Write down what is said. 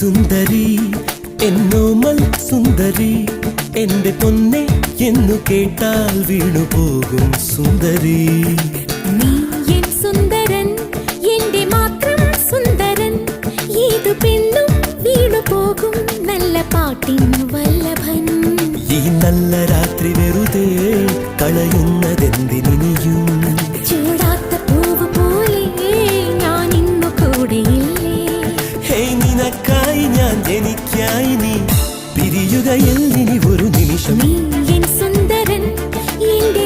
സുന്ദരി എന്നോമൽ സുന്ദരി എന്റെ പൊന്നെ എന്നു കേട്ടാൽ വീണുപോകും സുന്ദരി. നീ എൻ സുന്ദരൻ, എന്റെ മാത്രം സുന്ദരൻ, ഏതു പെണ്ണും വീണുപോകും നല്ല പാട്ടിൻ വല്ലഭൻ. ഈ നല്ല രാത്രി വെറുതെ കളയുന്നതെന്തിനിയും? ചൂടാത്ത പൂവ് പോലെ ഞാൻ ഇന്നു കൂടെയില്ലേ. ഹേയ് നിനക്കായി ഞാൻ എനിക്കായി നീ പിരിയുകയില്ലിനി ഒരു നിമിഷം. നീ എൻ സുന്ദരൻ, എന്റെ